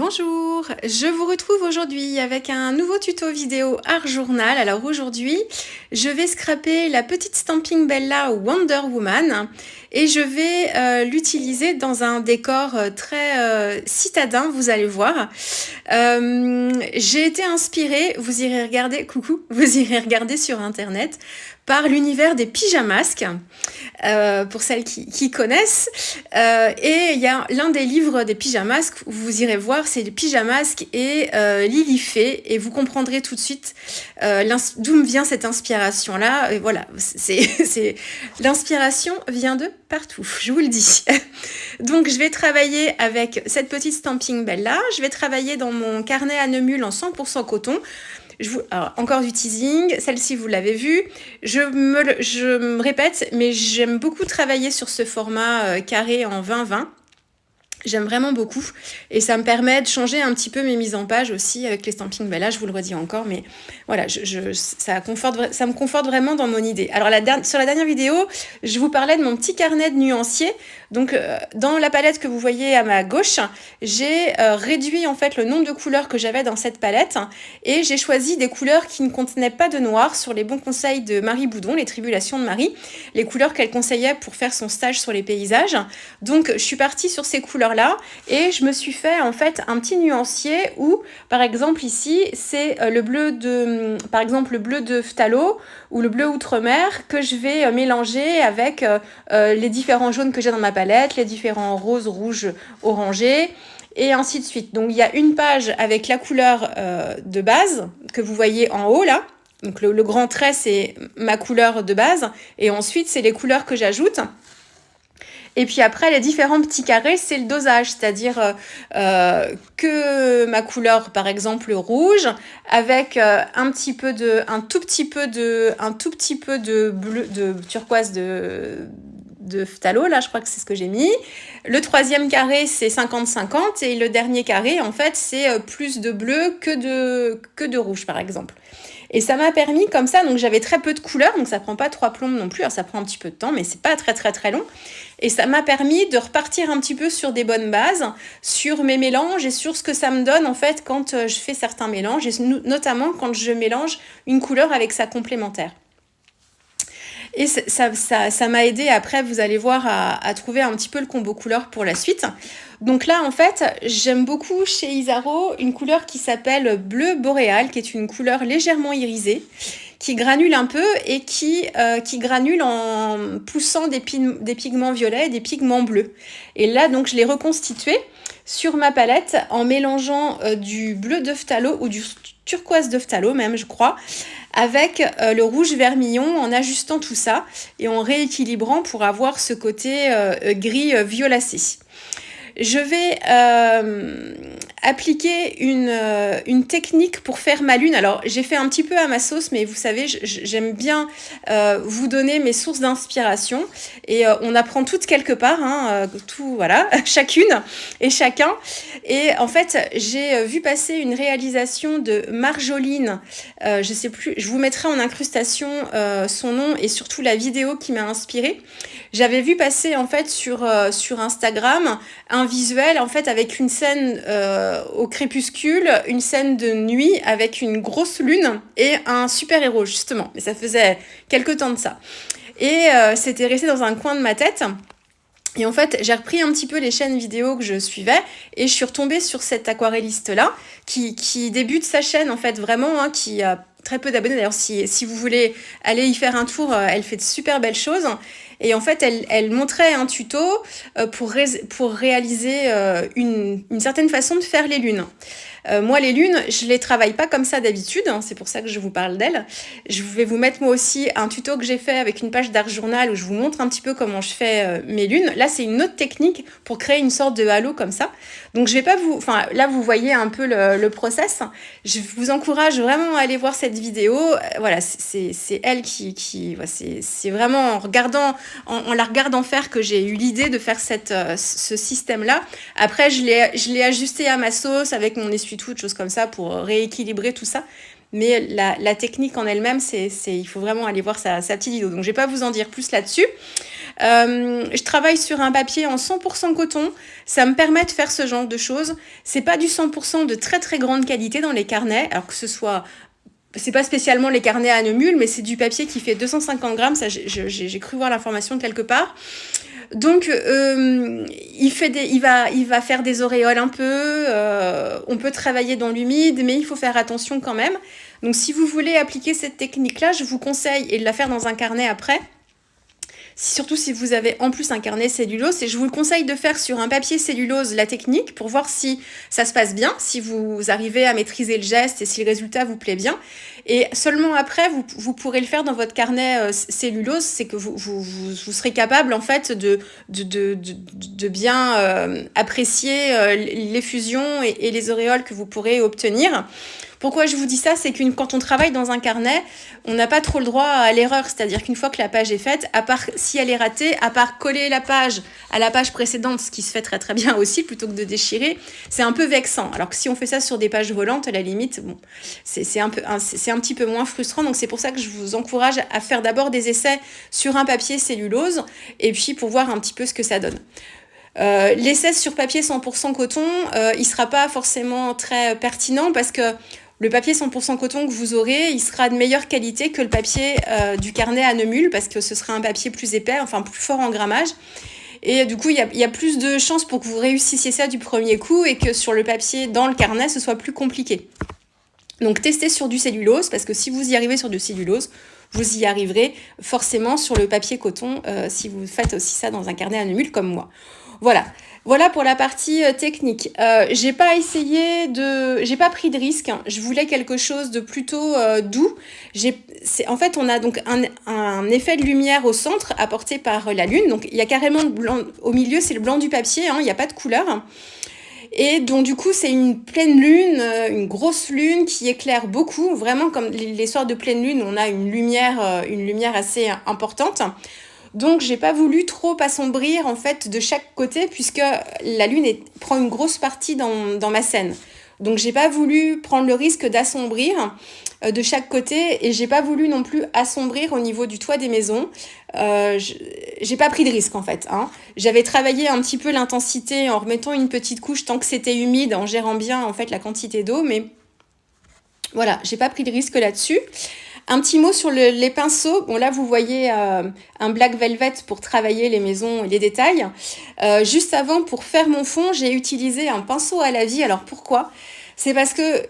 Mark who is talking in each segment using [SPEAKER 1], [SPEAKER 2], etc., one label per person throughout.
[SPEAKER 1] Bonjour, je vous retrouve aujourd'hui avec un nouveau tuto vidéo Art Journal. Alors aujourd'hui, je vais scraper la petite Stampin' Bella Wonder Woman et je vais l'utiliser dans un décor très citadin, vous allez voir. J'ai été inspirée, vous irez regarder, coucou, vous irez regarder sur internet, par l'univers des pyjamasques, pour celles qui connaissent. Et il y a l'un des livres des pyjamasques, vous irez voir, c'est les pyjamasques et Lily Fay, et vous comprendrez tout de suite d'où me vient cette inspiration-là. Et voilà, l'inspiration vient de partout, je vous le dis. Donc je vais travailler avec cette petite Stampin' Bella, je vais travailler dans mon carnet à Neumul en 100% coton. Alors, encore du teasing, celle-ci vous l'avez vue, je me répète, mais j'aime beaucoup travailler sur ce format carré en 20-20. J'aime vraiment beaucoup et ça me permet de changer un petit peu mes mises en page aussi avec les Stampin' Bella, je vous le redis encore, mais voilà, ça me conforte vraiment dans mon idée. Alors sur la dernière vidéo, je vous parlais de mon petit carnet de nuanciers. Donc dans la palette que vous voyez à ma gauche, j'ai réduit en fait le nombre de couleurs que j'avais dans cette palette et j'ai choisi des couleurs qui ne contenaient pas de noir sur les bons conseils de Marie Boudon, les Tribulations de Marie, les couleurs qu'elle conseillait pour faire son stage sur les paysages. Donc je suis partie sur ces couleurs là et je me suis fait en fait un petit nuancier où par exemple ici c'est le bleu de phthalo ou le bleu outre-mer que je vais mélanger avec les différents jaunes que j'ai dans ma palette, les différents roses, rouges, orangés et ainsi de suite. Donc il y a une page avec la couleur de base que vous voyez en haut là. Donc le grand trait c'est ma couleur de base et ensuite c'est les couleurs que j'ajoute. Et puis après, les différents petits carrés, c'est le dosage, c'est-à-dire que ma couleur, par exemple, rouge, avec un tout petit peu de bleu, de turquoise de phthalo, là, je crois que c'est ce que j'ai mis. Le troisième carré, c'est 50-50, et le dernier carré, en fait, c'est plus de bleu que de rouge, par exemple. Et ça m'a permis comme ça, donc j'avais très peu de couleurs, donc ça prend pas 3 plombes non plus, alors ça prend un petit peu de temps, mais c'est pas très très très long. Et ça m'a permis de repartir un petit peu sur des bonnes bases, sur mes mélanges et sur ce que ça me donne en fait quand je fais certains mélanges, et notamment quand je mélange une couleur avec sa complémentaire. Et ça m'a aidé après, vous allez voir, à trouver un petit peu le combo couleur pour la suite. Donc là, en fait, j'aime beaucoup chez Isaro une couleur qui s'appelle Bleu Boréal, qui est une couleur légèrement irisée, qui granule un peu et qui granule en poussant des pigments violets et des pigments bleus. Et là, donc, je l'ai reconstitué sur ma palette en mélangeant du bleu de phthalo ou du turquoise de phthalo même, je crois, avec le rouge vermillon, en ajustant tout ça et en rééquilibrant pour avoir ce côté gris violacé. Je vais appliquer une technique pour faire ma lune. Alors, j'ai fait un petit peu à ma sauce, mais vous savez, j'aime bien vous donner mes sources d'inspiration. Et on apprend toutes quelque part, tout, voilà, chacune et chacun. Et en fait, j'ai vu passer une réalisation de Marjoline. Je sais plus, je vous mettrai en incrustation son nom et surtout la vidéo qui m'a inspirée. J'avais vu passer en fait sur Instagram un visuel en fait avec une scène au crépuscule, une scène de nuit avec une grosse lune et un super-héros justement. Mais ça faisait quelque temps de ça. Et c'était resté dans un coin de ma tête. Et en fait, j'ai repris un petit peu les chaînes vidéo que je suivais et je suis retombée sur cette aquarelliste-là qui débute sa chaîne en fait vraiment, qui a très peu d'abonnés. D'ailleurs, si vous voulez aller y faire un tour, elle fait de super belles choses. Et en fait, elle montrait un tuto pour réaliser une certaine façon de faire les lunes. Moi, les lunes, je les travaille pas comme ça d'habitude, c'est pour ça que je vous parle d'elles. Je vais vous mettre moi aussi un tuto que j'ai fait avec une page d'Art Journal où je vous montre un petit peu comment je fais mes lunes. Là, c'est une autre technique pour créer une sorte de halo comme ça. Donc, je vais pas là, vous voyez un peu le process. Je vous encourage vraiment à aller voir cette vidéo. Voilà, c'est elle c'est vraiment en la regardant faire que j'ai eu l'idée de faire ce système-là. Après, je l'ai ajusté à ma sauce avec mon essuie-tout, de choses comme ça pour rééquilibrer tout ça. Mais la technique en elle-même, il faut vraiment aller voir sa petite vidéo. Donc, je vais pas vous en dire plus là-dessus. Je travaille sur un papier en 100% coton. Ça me permet de faire ce genre de choses. C'est pas du 100% de très très grande qualité dans les carnets, alors que ce soit... C'est pas spécialement les carnets à nœud mule, mais c'est du papier qui fait 250 grammes. Ça, j'ai cru voir l'information quelque part. Donc, il va faire des auréoles un peu. On peut travailler dans l'humide, mais il faut faire attention quand même. Donc, si vous voulez appliquer cette technique-là, je vous conseille, et de la faire dans un carnet après, surtout si vous avez en plus un carnet cellulose, et je vous le conseille de faire sur un papier cellulose la technique pour voir si ça se passe bien, si vous arrivez à maîtriser le geste et si le résultat vous plaît bien. Et seulement après, vous pourrez le faire dans votre carnet cellulose, c'est que vous serez capable en fait de bien apprécier l'effusion et les auréoles que vous pourrez obtenir. Pourquoi je vous dis ça, c'est que quand on travaille dans un carnet, on n'a pas trop le droit à l'erreur. C'est-à-dire qu'une fois que la page est faite, à part si elle est ratée, à part coller la page à la page précédente, ce qui se fait très très bien aussi, plutôt que de déchirer, c'est un peu vexant. Alors que si on fait ça sur des pages volantes, à la limite, bon, c'est un petit peu moins frustrant. Donc c'est pour ça que je vous encourage à faire d'abord des essais sur un papier cellulose, et puis pour voir un petit peu ce que ça donne. L'essai sur papier 100% coton, il sera pas forcément très pertinent parce que le papier 100% coton que vous aurez, il sera de meilleure qualité que le papier du carnet à nœud mule parce que ce sera un papier plus épais, enfin plus fort en grammage. Et du coup, il y a plus de chances pour que vous réussissiez ça du premier coup et que sur le papier, dans le carnet, ce soit plus compliqué. Donc, testez sur du cellulose parce que si vous y arrivez sur du cellulose, vous y arriverez forcément sur le papier coton si vous faites aussi ça dans un carnet à nœud mule comme moi. Voilà pour la partie technique. J'ai pas pris de risque. Je voulais quelque chose de plutôt doux. En fait, on a donc un effet de lumière au centre apporté par la lune. Donc, il y a carrément le blanc au milieu, c'est le blanc du papier. Il n'y a pas de couleur. Et donc, du coup, c'est une pleine lune, une grosse lune qui éclaire beaucoup. Vraiment, comme les soirs de pleine lune, on a une lumière assez importante. Donc, j'ai pas voulu trop assombrir en fait de chaque côté puisque la lune prend une grosse partie dans ma scène. Donc, j'ai pas voulu prendre le risque d'assombrir de chaque côté et j'ai pas voulu non plus assombrir au niveau du toit des maisons. J'ai pas pris de risque en fait. J'avais travaillé un petit peu l'intensité en remettant une petite couche tant que c'était humide, en gérant bien en fait la quantité d'eau, mais voilà, j'ai pas pris de risque là-dessus. Un petit mot sur les pinceaux. Bon, là, vous voyez un black velvet pour travailler les maisons et les détails. Juste avant, pour faire mon fond, j'ai utilisé un pinceau à la vie. Alors, pourquoi ? C'est parce que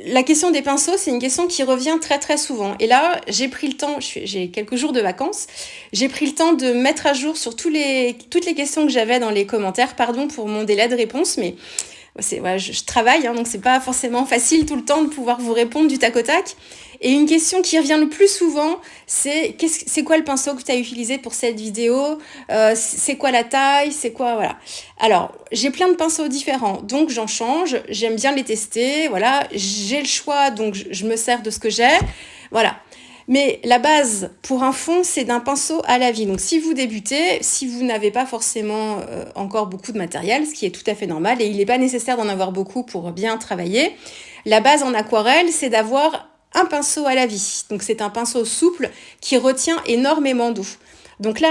[SPEAKER 1] la question des pinceaux, c'est une question qui revient très, très souvent. Et là, j'ai pris le temps, j'ai quelques jours de vacances, j'ai pris le temps de mettre à jour sur toutes les questions que j'avais dans les commentaires. Pardon pour mon délai de réponse, mais... je travaille, donc c'est pas forcément facile tout le temps de pouvoir vous répondre du tac au tac. Et une question qui revient le plus souvent, c'est quoi le pinceau que tu as utilisé pour cette vidéo ? C'est quoi la taille ? C'est quoi, voilà. Alors, j'ai plein de pinceaux différents, donc j'en change. J'aime bien les tester, voilà. J'ai le choix, donc je me sers de ce que j'ai, voilà. Mais la base pour un fond, c'est d'un pinceau à la vie. Donc si vous débutez, si vous n'avez pas forcément encore beaucoup de matériel, ce qui est tout à fait normal, et il n'est pas nécessaire d'en avoir beaucoup pour bien travailler, la base en aquarelle, c'est d'avoir un pinceau à la vie. Donc c'est un pinceau souple qui retient énormément d'eau. Donc là,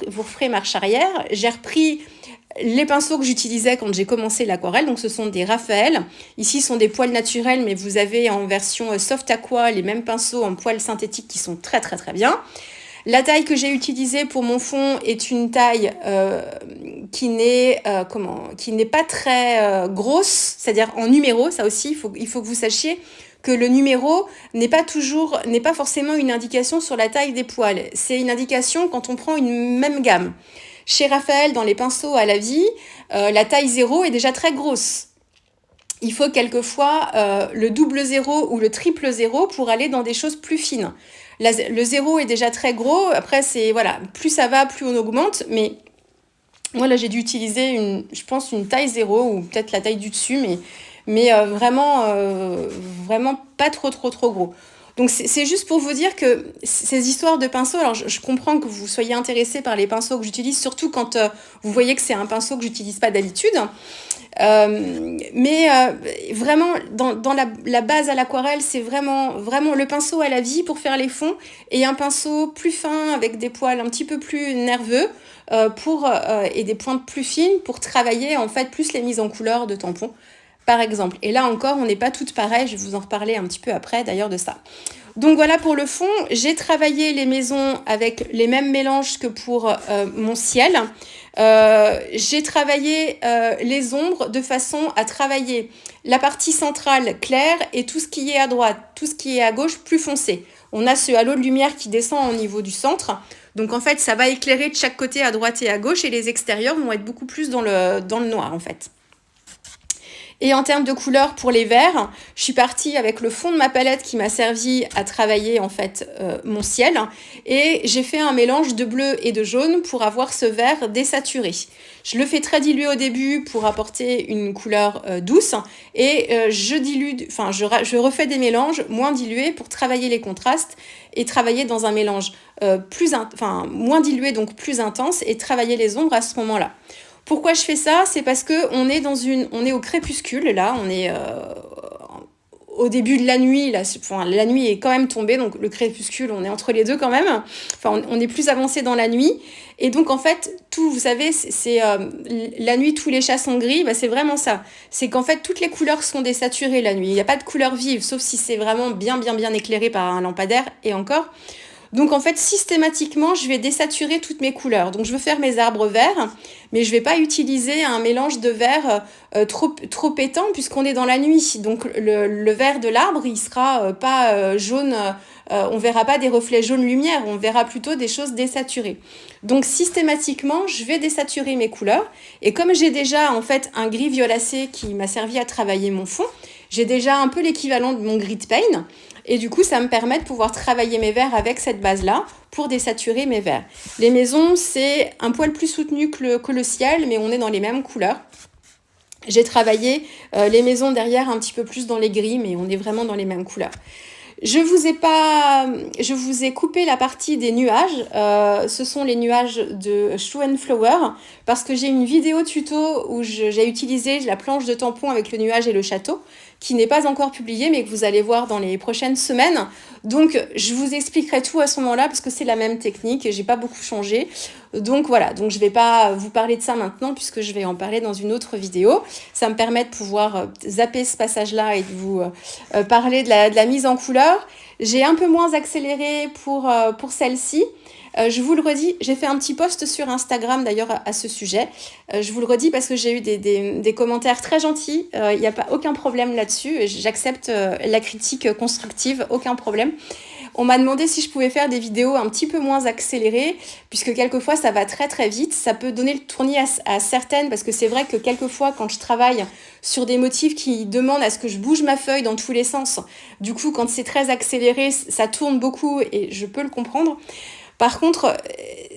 [SPEAKER 1] vous referez marche arrière, j'ai repris les pinceaux que j'utilisais quand j'ai commencé l'aquarelle, donc ce sont des Raphaël. Ici, ce sont des poils naturels, mais vous avez en version soft aqua les mêmes pinceaux en poils synthétiques qui sont très très très bien. La taille que j'ai utilisée pour mon fond est une taille qui n'est pas très grosse, c'est-à-dire en numéro. Ça aussi, il faut que vous sachiez que le numéro n'est pas forcément une indication sur la taille des poils. C'est une indication quand on prend une même gamme. Chez Raphaël, dans les pinceaux à la vie, la taille 0 est déjà très grosse. Il faut quelquefois le double 0 ou le triple 0 pour aller dans des choses plus fines. Le 0 est déjà très gros, après plus ça va, plus on augmente, mais moi là j'ai dû utiliser je pense une taille 0 ou peut-être la taille du dessus, mais vraiment pas trop gros. Donc c'est juste pour vous dire que ces histoires de pinceaux, alors je comprends que vous soyez intéressé par les pinceaux que j'utilise, surtout quand vous voyez que c'est un pinceau que j'utilise pas d'habitude. Mais vraiment, dans la base à l'aquarelle, c'est vraiment le pinceau à la vie pour faire les fonds et un pinceau plus fin avec des poils un petit peu plus nerveux et des pointes plus fines pour travailler en fait plus les mises en couleur de tampons, par exemple. Et là encore, on n'est pas toutes pareilles, je vais vous en reparler un petit peu après d'ailleurs de ça. Donc voilà pour le fond, j'ai travaillé les maisons avec les mêmes mélanges que pour mon ciel. J'ai travaillé les ombres de façon à travailler la partie centrale claire et tout ce qui est à droite, tout ce qui est à gauche plus foncé. On a ce halo de lumière qui descend au niveau du centre. Donc en fait, ça va éclairer de chaque côté à droite et à gauche et les extérieurs vont être beaucoup plus dans le noir en fait. Et en termes de couleurs pour les verts, je suis partie avec le fond de ma palette qui m'a servi à travailler en fait mon ciel. Et j'ai fait un mélange de bleu et de jaune pour avoir ce vert désaturé. Je le fais très dilué au début pour apporter une couleur douce. Et je refais des mélanges moins dilués pour travailler les contrastes et travailler dans un mélange moins dilué, donc plus intense, et travailler les ombres à ce moment-là. Pourquoi je fais ça? C'est parce que on est au crépuscule, là, on est au début de la nuit, là, la nuit est quand même tombée, donc le crépuscule, on est entre les deux quand même. Enfin, on est plus avancé dans la nuit. Et donc, en fait, vous savez, c'est la nuit, tous les chats sont gris, bah, c'est vraiment ça. C'est qu'en fait, toutes les couleurs sont désaturées la nuit. Il n'y a pas de couleur vive, sauf si c'est vraiment bien éclairé par un lampadaire, et encore. Donc en fait, systématiquement, je vais désaturer toutes mes couleurs. Donc je veux faire mes arbres verts, mais je ne vais pas utiliser un mélange de vert trop pétant puisqu'on est dans la nuit. Donc le vert de l'arbre, il sera pas jaune, on verra pas des reflets jaune lumière, on verra plutôt des choses désaturées. Donc systématiquement, je vais désaturer mes couleurs. Et comme j'ai déjà en fait un gris violacé qui m'a servi à travailler mon fond, j'ai déjà un peu l'équivalent de mon gris de pain. Et du coup, ça me permet de pouvoir travailler mes verts avec cette base-là pour désaturer mes verts. Les maisons, c'est un poil plus soutenu que le ciel, mais on est dans les mêmes couleurs. J'ai travaillé les maisons derrière un petit peu plus dans les gris, mais on est vraiment dans les mêmes couleurs. Je vous ai coupé la partie des nuages. Ce sont les nuages de Shoe and Flower parce que j'ai une vidéo tuto où j'ai utilisé la planche de tampon avec le nuage et le château qui n'est pas encore publiée mais que vous allez voir dans les prochaines semaines. Donc je vous expliquerai tout à ce moment-là parce que c'est la même technique et j'ai pas beaucoup changé. Donc voilà, donc je vais pas vous parler de ça maintenant puisque je vais en parler dans une autre vidéo. Ça me permet de pouvoir zapper ce passage-là et de vous parler de la mise en couleur. J'ai un peu moins accéléré pour celle-ci. Je vous le redis, j'ai fait un petit post sur Instagram d'ailleurs à ce sujet. Je vous le redis parce que j'ai eu des commentaires très gentils. Il n'y a pas aucun problème là-dessus. J'accepte la critique constructive, aucun problème. On m'a demandé si je pouvais faire des vidéos un petit peu moins accélérées, puisque quelquefois ça va très très vite. Ça peut donner le tournis à certaines, parce que c'est vrai que quelquefois quand je travaille sur des motifs qui demandent à ce que je bouge ma feuille dans tous les sens, du coup quand c'est très accéléré, ça tourne beaucoup et je peux le comprendre. Par contre,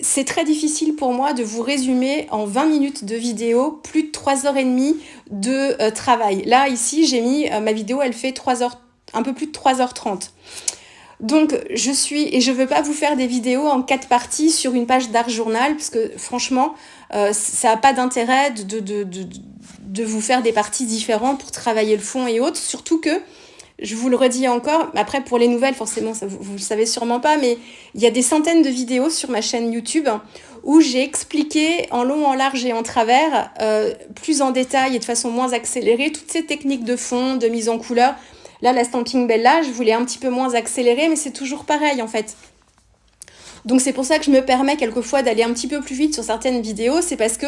[SPEAKER 1] c'est très difficile pour moi de vous résumer en 20 minutes de vidéo plus de 3h30 de travail. Là, ici, j'ai mis ma vidéo, elle fait un peu plus de 3h30. Donc, je veux pas vous faire des vidéos en 4 parties sur une page d'art journal, parce que franchement, ça n'a pas d'intérêt de vous faire des parties différentes pour travailler le fond et autres, surtout que, je vous le redis encore, après pour les nouvelles, forcément, ça, vous le savez sûrement pas, mais il y a des centaines de vidéos sur ma chaîne YouTube où j'ai expliqué en long, en large et en travers, plus en détail et de façon moins accélérée, toutes ces techniques de fond, de mise en couleur. Là, la Stampin' Bella, je voulais un petit peu moins accélérer, mais c'est toujours pareil en fait. Donc c'est pour ça que je me permets quelquefois d'aller un petit peu plus vite sur certaines vidéos, c'est parce que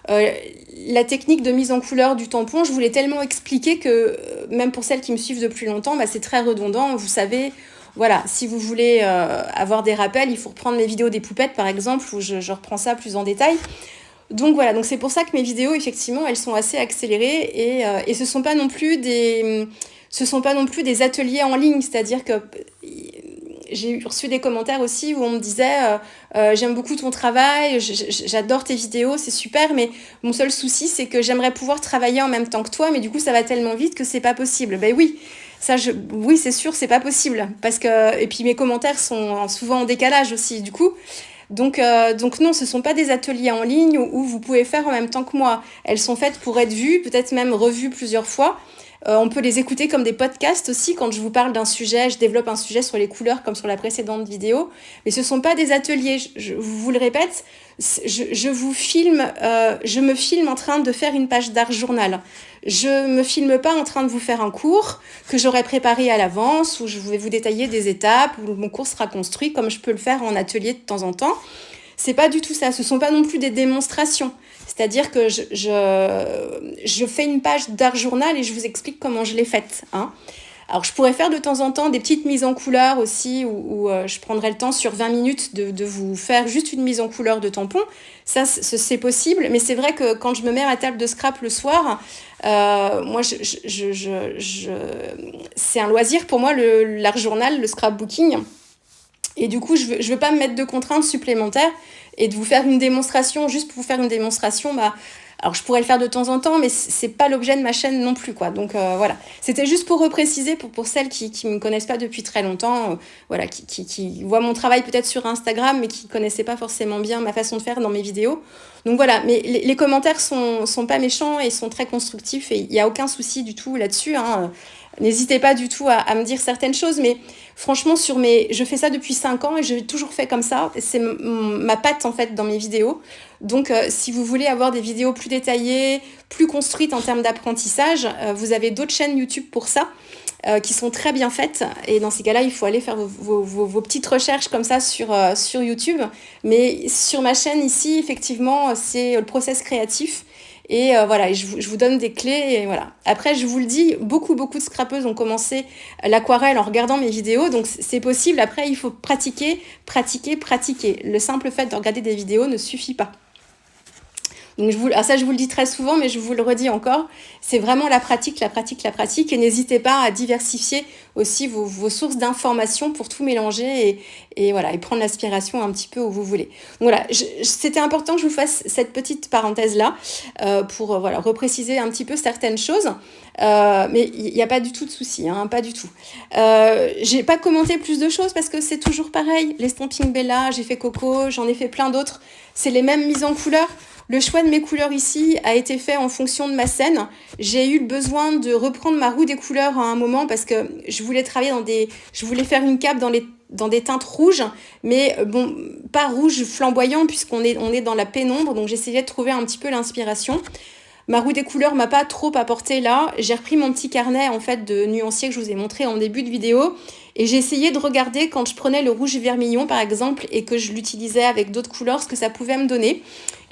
[SPEAKER 1] la technique de mise en couleur du tampon, je voulais tellement expliquer que, même pour celles qui me suivent depuis longtemps, c'est très redondant. Vous savez, voilà, si vous voulez avoir des rappels, il faut reprendre mes vidéos des poupettes par exemple, où je reprends ça plus en détail. Donc voilà, donc c'est pour ça que mes vidéos, effectivement, elles sont assez accélérées et ce sont pas non plus des ateliers en ligne, c'est-à-dire que j'ai reçu des commentaires aussi où on me disait j'aime beaucoup ton travail, j'adore tes vidéos, c'est super, mais mon seul souci c'est que j'aimerais pouvoir travailler en même temps que toi, mais du coup ça va tellement vite que c'est pas possible. Ben oui, Oui, c'est sûr, c'est pas possible. Parce que, et puis mes commentaires sont souvent en décalage aussi, du coup. Donc non, ce sont pas des ateliers en ligne où vous pouvez faire en même temps que moi. Elles sont faites pour être vues, peut-être même revues plusieurs fois. On peut les écouter comme des podcasts aussi. Quand je vous parle d'un sujet, je développe un sujet sur les couleurs comme sur la précédente vidéo. Mais ce sont pas des ateliers. Je vous le répète, je vous filme, je me filme en train de faire une page d'art journal. Je me filme pas en train de vous faire un cours que j'aurais préparé à l'avance, où je vais vous détailler des étapes, où mon cours sera construit comme je peux le faire en atelier de temps en temps. C'est pas du tout ça. Ce sont pas non plus des démonstrations. C'est-à-dire que je fais une page d'art journal et je vous explique comment je l'ai faite. Hein. Alors, je pourrais faire de temps en temps des petites mises en couleur aussi, où je prendrai le temps sur 20 minutes de vous faire juste une mise en couleur de tampon. Ça, c'est possible, mais c'est vrai que quand je me mets à la table de scrap le soir, moi, c'est un loisir pour moi, l'art journal, le scrapbooking. Et du coup, je veux pas me mettre de contraintes supplémentaires et de vous faire une démonstration, juste pour vous faire une démonstration, alors je pourrais le faire de temps en temps, mais c'est pas l'objet de ma chaîne non plus, quoi. Donc voilà, c'était juste pour repréciser pour celles qui me connaissent pas depuis très longtemps, voilà, qui voient mon travail peut-être sur Instagram, mais qui connaissaient pas forcément bien ma façon de faire dans mes vidéos. Donc voilà, mais les commentaires sont pas méchants et sont très constructifs et il y a aucun souci du tout là-dessus. Hein. N'hésitez pas du tout à me dire certaines choses, mais franchement, je fais ça depuis 5 ans et j'ai toujours fait comme ça. C'est ma patte en fait dans mes vidéos. Donc, si vous voulez avoir des vidéos plus détaillées, plus construites en termes d'apprentissage, vous avez d'autres chaînes YouTube pour ça, qui sont très bien faites. Et dans ces cas-là, il faut aller faire vos petites recherches comme ça sur YouTube. Mais sur ma chaîne ici, effectivement, c'est le process créatif. Et voilà, je vous donne des clés. Et voilà. Après, je vous le dis, beaucoup de scrapeuses ont commencé l'aquarelle en regardant mes vidéos. Donc, c'est possible. Après, il faut pratiquer. Le simple fait de regarder des vidéos ne suffit pas. Donc ça, je vous le dis très souvent, mais je vous le redis encore, c'est vraiment la pratique. Et n'hésitez pas à diversifier aussi vos sources d'informations pour tout mélanger et voilà, et prendre l'aspiration un petit peu où vous voulez. Donc voilà, c'était important que je vous fasse cette petite parenthèse-là pour voilà, repréciser un petit peu certaines choses. Mais il n'y a pas du tout de souci, hein, pas du tout. J'ai pas commenté plus de choses parce que c'est toujours pareil. Les Stampin' Bella, j'ai fait Coco, j'en ai fait plein d'autres. C'est les mêmes mises en couleur. Le choix de mes couleurs ici a été fait en fonction de ma scène. J'ai eu le besoin de reprendre ma roue des couleurs à un moment parce que je voulais travailler je voulais faire une cape dans des teintes rouges, mais bon, pas rouge flamboyant puisqu'on est dans la pénombre. Donc j'essayais de trouver un petit peu l'inspiration. Ma roue des couleurs m'a pas trop apporté là. J'ai repris mon petit carnet en fait de nuancier que je vous ai montré en début de vidéo et j'ai essayé de regarder quand je prenais le rouge vermillon par exemple et que je l'utilisais avec d'autres couleurs ce que ça pouvait me donner.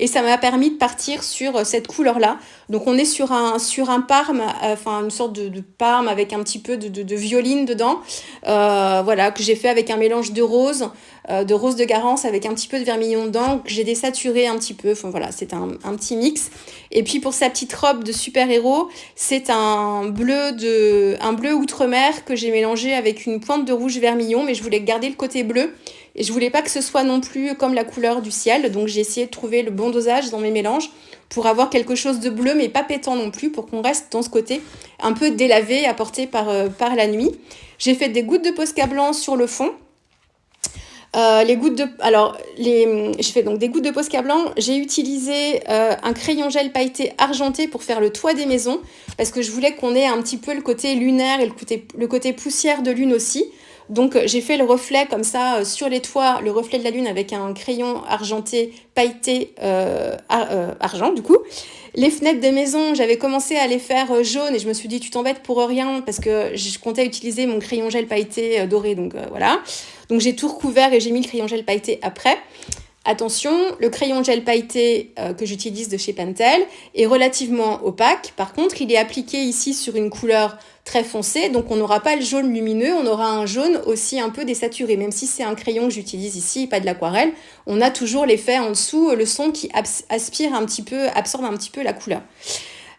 [SPEAKER 1] Et ça m'a permis de partir sur cette couleur-là. Donc on est sur un parme, enfin une sorte de parme avec un petit peu de violine dedans. Voilà, que j'ai fait avec un mélange de rose de Garance avec un petit peu de vermillon dedans, que j'ai désaturé un petit peu. Enfin voilà, c'est un petit mix. Et puis pour sa petite robe de super-héros, c'est un bleu outre-mer que j'ai mélangé avec une pointe de rouge vermillon, mais je voulais garder le côté bleu. Et je voulais pas que ce soit non plus comme la couleur du ciel, donc j'ai essayé de trouver le bon dosage dans mes mélanges pour avoir quelque chose de bleu mais pas pétant non plus, pour qu'on reste dans ce côté un peu délavé apporté par la nuit. J'ai fait des gouttes de Posca blanc sur le fond. J'ai fait donc des gouttes de Posca blanc. J'ai utilisé un crayon gel pailleté argenté pour faire le toit des maisons parce que je voulais qu'on ait un petit peu le côté lunaire et le côté poussière de lune aussi. Donc j'ai fait le reflet comme ça sur les toits, le reflet de la lune avec un crayon argenté pailleté argent du coup. Les fenêtres des maisons, j'avais commencé à les faire jaunes et je me suis dit tu t'embêtes pour rien parce que je comptais utiliser mon crayon gel pailleté doré, donc voilà. Donc j'ai tout recouvert et j'ai mis le crayon gel pailleté après. Attention, le crayon gel pailleté que j'utilise de chez Pentel est relativement opaque. Par contre, il est appliqué ici sur une couleur très foncée, donc on n'aura pas le jaune lumineux, on aura un jaune aussi un peu désaturé. Même si c'est un crayon que j'utilise ici, pas de l'aquarelle, on a toujours l'effet en dessous, le son qui absorbe un petit peu la couleur.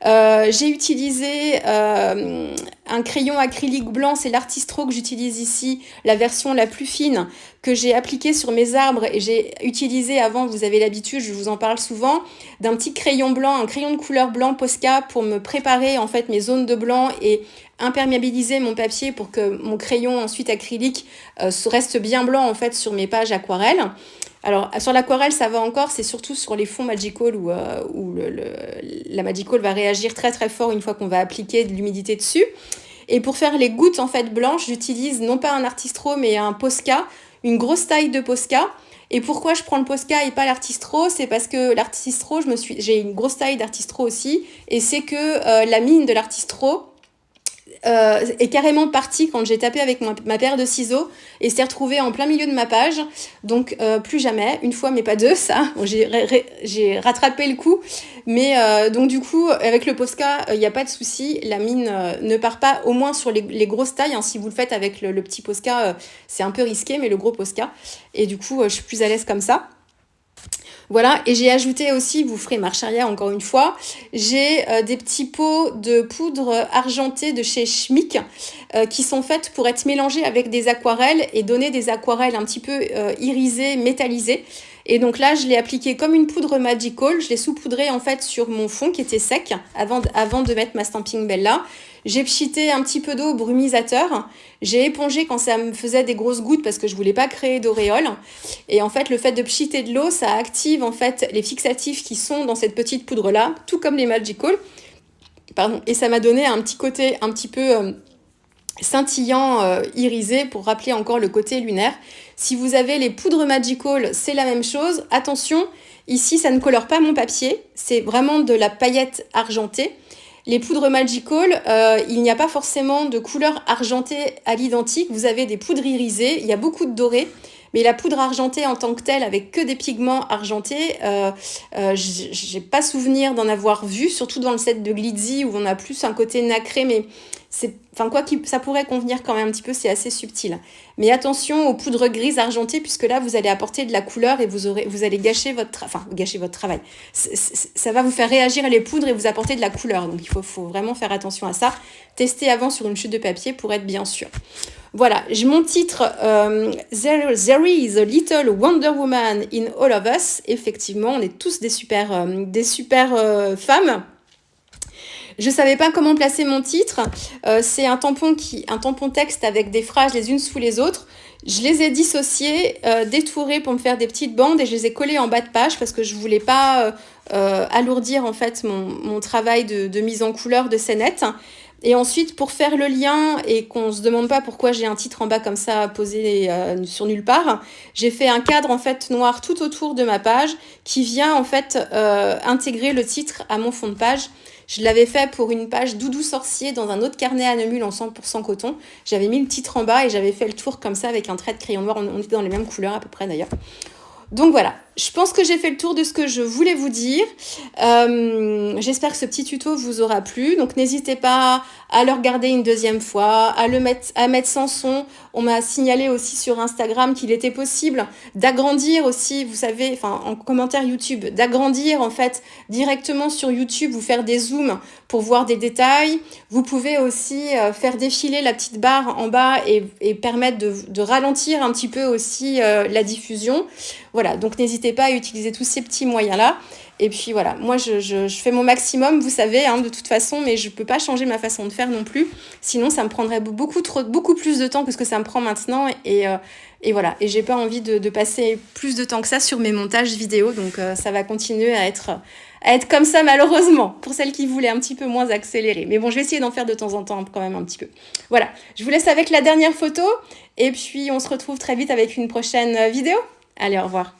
[SPEAKER 1] J'ai utilisé un crayon acrylique blanc, c'est l'Artistro que j'utilise ici, la version la plus fine que j'ai appliquée sur mes arbres et j'ai utilisé avant, vous avez l'habitude, je vous en parle souvent, d'un petit crayon blanc, un crayon de couleur blanc Posca pour me préparer en fait mes zones de blanc et imperméabiliser mon papier pour que mon crayon ensuite acrylique reste bien blanc en fait sur mes pages aquarelles. Alors, sur l'aquarelle, ça va encore, c'est surtout sur les fonds Magical où la Magical va réagir très très fort une fois qu'on va appliquer de l'humidité dessus. Et pour faire les gouttes en fait blanches, j'utilise non pas un Artistro mais un Posca, une grosse taille de Posca. Et pourquoi je prends le Posca et pas l'Artistro? C'est parce que l'Artistro, j'ai une grosse taille d'Artistro aussi, et c'est que la mine de l'Artistro est carrément partie quand j'ai tapé avec ma paire de ciseaux et s'est retrouvée en plein milieu de ma page. Donc plus jamais, une fois mais pas deux, ça. Bon, j'ai rattrapé le coup, mais donc du coup avec le Posca, il n'y a pas de souci, la mine ne part pas, au moins sur les grosses tailles, hein. Si vous le faites avec le petit Posca, c'est un peu risqué, mais le gros Posca, et du coup je suis plus à l'aise comme ça. Voilà, et j'ai ajouté aussi, vous ferez marche arrière encore une fois, j'ai des petits pots de poudre argentée de chez Schmick qui sont faites pour être mélangées avec des aquarelles et donner des aquarelles un petit peu irisées, métallisées. Et donc là, je l'ai appliqué comme une poudre Magical, je l'ai saupoudré en fait sur mon fond qui était sec avant de mettre ma Stampin' Bella. J'ai pchité un petit peu d'eau au brumisateur. J'ai épongé quand ça me faisait des grosses gouttes parce que je voulais pas créer d'auréole. Et en fait, le fait de pchiter de l'eau, ça active en fait les fixatifs qui sont dans cette petite poudre-là, tout comme les Magical. Pardon. Et ça m'a donné un petit côté un petit peu scintillant, irisé, pour rappeler encore le côté lunaire. Si vous avez les poudres Magical, c'est la même chose. Attention, ici, ça ne colore pas mon papier. C'est vraiment de la paillette argentée. Les poudres Magical, il n'y a pas forcément de couleur argentée à l'identique. Vous avez des poudres irisées, il y a beaucoup de doré. Mais la poudre argentée en tant que telle, avec que des pigments argentés, j'ai pas souvenir d'en avoir vu, surtout dans le set de Glitzy où on a plus un côté nacré, mais ça pourrait convenir quand même un petit peu, c'est assez subtil. Mais attention aux poudres grises argentées, puisque là, vous allez apporter de la couleur et vous allez gâcher votre travail. Ça va vous faire réagir les poudres et vous apporter de la couleur. Donc, il faut vraiment faire attention à ça. Testez avant sur une chute de papier pour être bien sûr. Voilà, mon titre, There is a little Wonder Woman in all of us. Effectivement, on est tous des super femmes. Je savais pas comment placer mon titre. C'est un tampon texte avec des phrases les unes sous les autres. Je les ai dissociées, détourées pour me faire des petites bandes, et je les ai collées en bas de page parce que je voulais pas alourdir en fait mon travail de mise en couleur de scénette. Et ensuite, pour faire le lien et qu'on se demande pas pourquoi j'ai un titre en bas comme ça posé sur nulle part, j'ai fait un cadre en fait noir tout autour de ma page qui vient en fait intégrer le titre à mon fond de page. Je l'avais fait pour une page Doudou sorcier dans un autre carnet à Neumul en 100% coton. J'avais mis le titre en bas et j'avais fait le tour comme ça avec un trait de crayon noir. On était dans les mêmes couleurs à peu près d'ailleurs. Donc voilà, je pense que j'ai fait le tour de ce que je voulais vous dire. J'espère que ce petit tuto vous aura plu. Donc n'hésitez pas à le regarder une deuxième fois, à mettre sans son. On m'a signalé aussi sur Instagram qu'il était possible d'agrandir aussi, vous savez, en commentaire YouTube, d'agrandir en fait directement sur YouTube, vous faire des zooms pour voir des détails. Vous pouvez aussi faire défiler la petite barre en bas et permettre de ralentir un petit peu aussi la diffusion. Voilà, donc n'hésitez pas à utiliser tous ces petits moyens-là. Et puis voilà, moi je fais mon maximum, vous savez, de toute façon, mais je peux pas changer ma façon de faire non plus. Sinon, ça me prendrait beaucoup plus de temps que ce que ça me prend maintenant. Et voilà, et j'ai pas envie de passer plus de temps que ça sur mes montages vidéo. Donc ça va continuer à être comme ça, malheureusement, pour celles qui voulaient un petit peu moins accélérer. Mais bon, je vais essayer d'en faire de temps en temps quand même un petit peu. Voilà, je vous laisse avec la dernière photo. Et puis on se retrouve très vite avec une prochaine vidéo. Allez, au revoir.